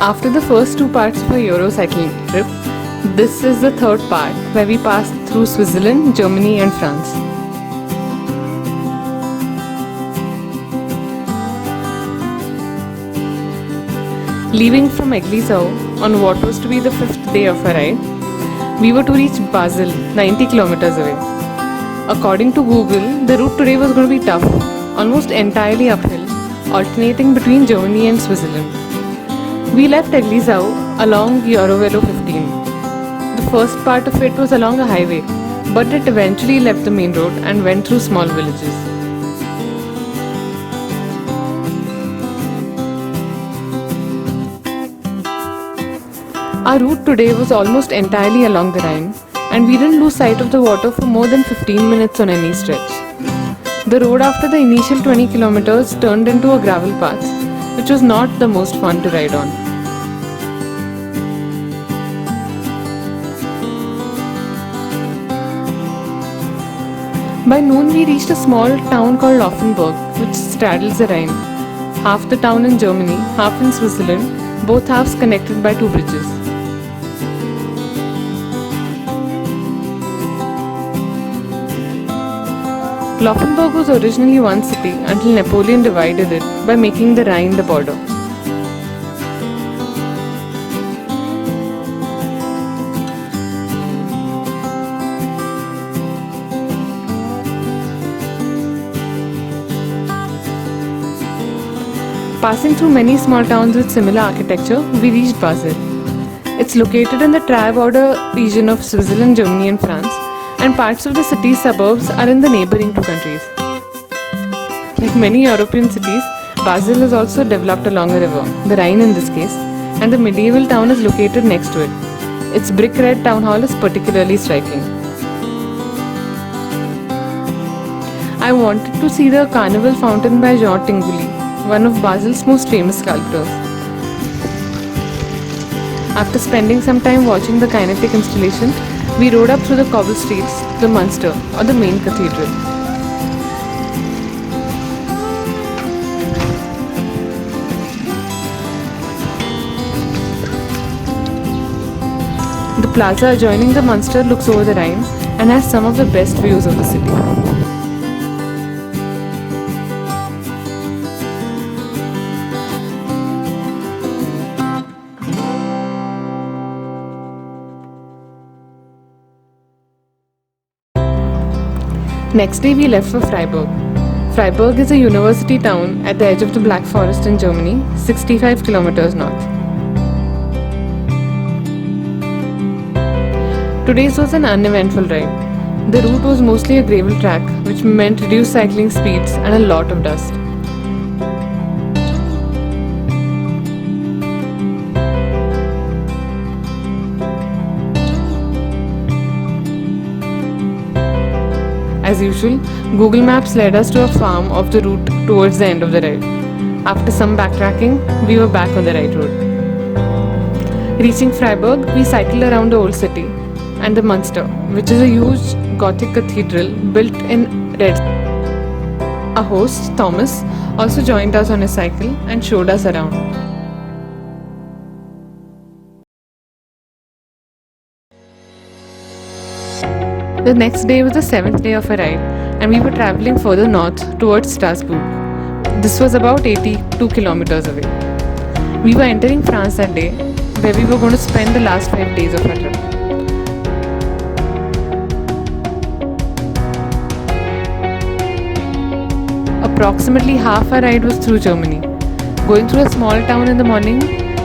After the first two parts of our Eurocycling trip, this is the third part where we passed through Switzerland, Germany and France. Leaving from Eglisau on what was to be the fifth day of our ride, we were to reach Basel, 90 kilometers away. According to Google, the route today was going to be tough, almost entirely uphill, alternating between Germany and Switzerland. We left Eglisau along Eurovelo 15. The first part of it was along a highway, but it eventually left the main road and went through small villages. Our route today was almost entirely along the Rhine, and we didn't lose sight of the water for more than 15 minutes on any stretch. The road after the initial 20 kilometers turned into a gravel path, which was not the most fun to ride on. By noon, we reached a small town called Offenburg, which straddles the Rhine. Half the town in Germany, half in Switzerland, both halves connected by two bridges. Laufenburg was originally one city until Napoleon divided it by making the Rhine the border. Passing through many small towns with similar architecture, we reached Basel. It's located in the tri-border region of Switzerland, Germany and France, and parts of the city's suburbs are in the neighboring two countries. Like many European cities, Basel is also developed along a river, the Rhine in this case, and the medieval town is located next to it. Its brick red town hall is particularly striking. I wanted to see the Carnival fountain by Jean Tinguely, one of Basel's most famous sculptors. After spending some time watching the kinetic installation, we rode up through the cobble streets to the Munster, or the main cathedral. The plaza adjoining the Munster looks over the Rhine and has some of the best views of the city. Next day we left for Freiburg. Freiburg is a university town at the edge of the Black Forest in Germany, 65 kilometers north. Today's was an uneventful ride. The route was mostly a gravel track, which meant reduced cycling speeds and a lot of dust. As usual, Google Maps led us to a farm off the route towards the end of the ride. After some backtracking, we were back on the right road. Reaching Freiburg, we cycled around the old city and the Munster, which is a huge Gothic cathedral built in red. Our host, Thomas, also joined us on his cycle and showed us around. The next day was the seventh day of our ride, and we were traveling further north towards Strasbourg. This was about 82 kilometers away. We were entering France that day, where we were going to spend the last 5 days of our trip. Approximately half our ride was through Germany. Going through a small town in the morning,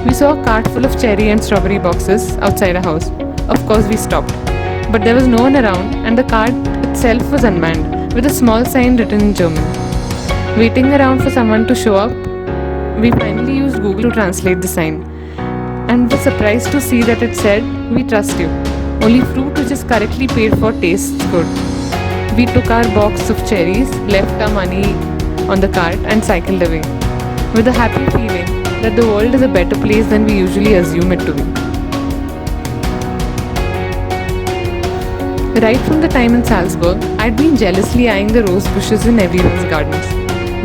we saw a cart full of cherry and strawberry boxes outside a house. Of course, we stopped. But there was no one around, and the cart itself was unmanned, with a small sign written in German. Waiting around for someone to show up, we finally used Google to translate the sign, and were surprised to see that it said, "We trust you. Only fruit which is correctly paid for tastes good." We took our box of cherries, left our money on the cart, and cycled away, with a happy feeling that the world is a better place than we usually assume it to be. Right from the time in Salzburg, I'd been jealously eyeing the rose bushes in everyone's gardens.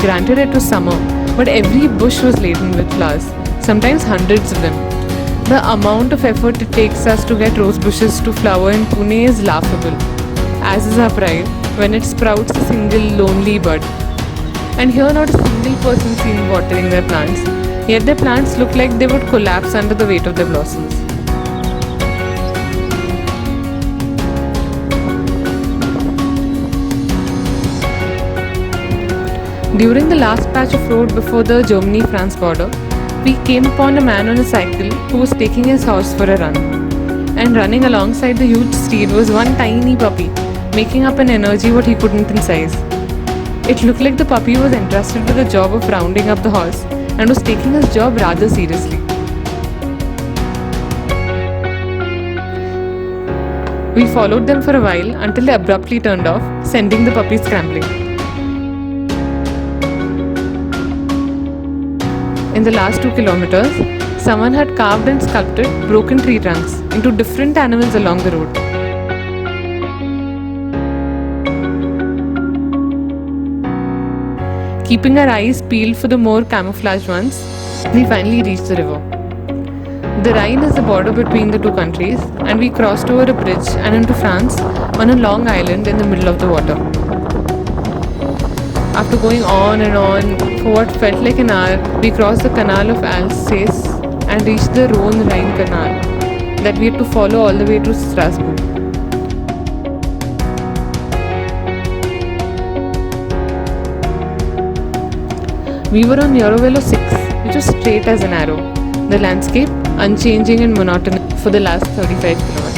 Granted, it was summer, but every bush was laden with flowers, sometimes hundreds of them. The amount of effort it takes us to get rose bushes to flower in Pune is laughable, as is our pride when it sprouts a single lonely bud. And here not a single person seen watering their plants, yet their plants look like they would collapse under the weight of their blossoms. During the last patch of road before the Germany-France border, we came upon a man on a cycle who was taking his horse for a run. And running alongside the huge steed was one tiny puppy, making up an energy what he couldn't in size. It looked like the puppy was entrusted with the job of rounding up the horse and was taking his job rather seriously. We followed them for a while until they abruptly turned off, sending the puppy scrambling. In the last 2 kilometers, someone had carved and sculpted broken tree trunks into different animals along the road. Keeping our eyes peeled for the more camouflaged ones, we finally reached the river. The Rhine is the border between the two countries, and we crossed over a bridge and into France on a long island in the middle of the water. After going on and on for what felt like an hour, we crossed the Canal of Alsace and reached the Rhone-Rhine Canal that we had to follow all the way to Strasbourg. We were on Eurovelo 6, which was straight as an arrow, the landscape unchanging and monotonous for the last 35 kilometers.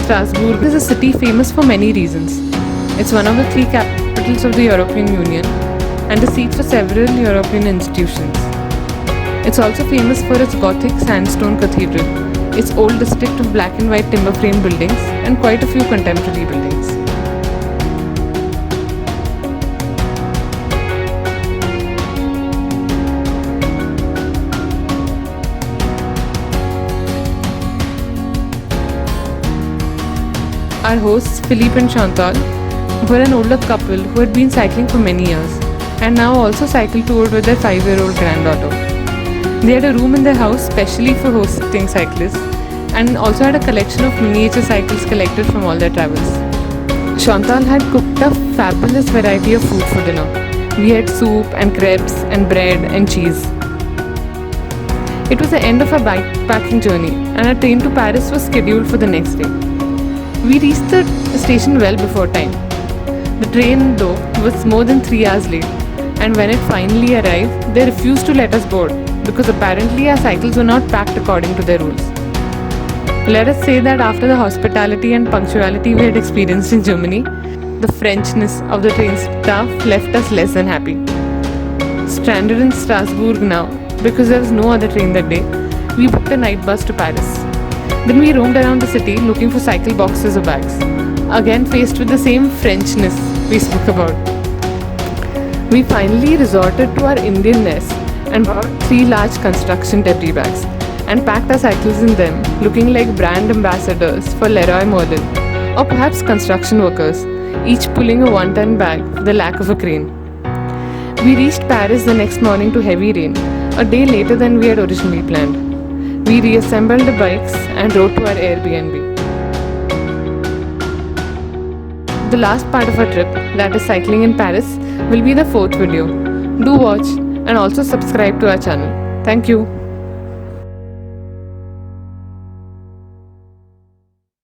Strasbourg is a city famous for many reasons. It's one of the 3 capitals of the European Union and a seat for several European institutions. It's also famous for its Gothic sandstone cathedral, its old district of black and white timber frame buildings, and quite a few contemporary buildings. Our hosts, Philippe and Chantal, were an older couple who had been cycling for many years and now also cycle toured with their 5-year-old granddaughter. They had a room in their house specially for hosting cyclists and also had a collection of miniature cycles collected from all their travels. Chantal had cooked a fabulous variety of food for dinner. We had soup and crepes and bread and cheese. It was the end of our bikepacking journey and our train to Paris was scheduled for the next day. We reached the station well before time. The train, though, was more than 3 hours late, and when it finally arrived, they refused to let us board because apparently our cycles were not packed according to their rules. Let us say that after the hospitality and punctuality we had experienced in Germany, the Frenchness of the train staff left us less than happy. Stranded in Strasbourg now, because there was no other train that day, we booked a night bus to Paris. Then we roamed around the city looking for cycle boxes or bags, again faced with the same Frenchness we spoke about. We finally resorted to our Indianness and bought 3 large construction debris bags and packed our cycles in them, looking like brand ambassadors for Leroy Merlin, or perhaps construction workers, each pulling a 1-ton bag for the lack of a crane. We reached Paris the next morning to heavy rain, a day later than we had originally planned. We reassembled the bikes and rode to our Airbnb. The last part of our trip, that is cycling in Paris, will be the 4th video. Do watch and also subscribe to our channel. Thank you.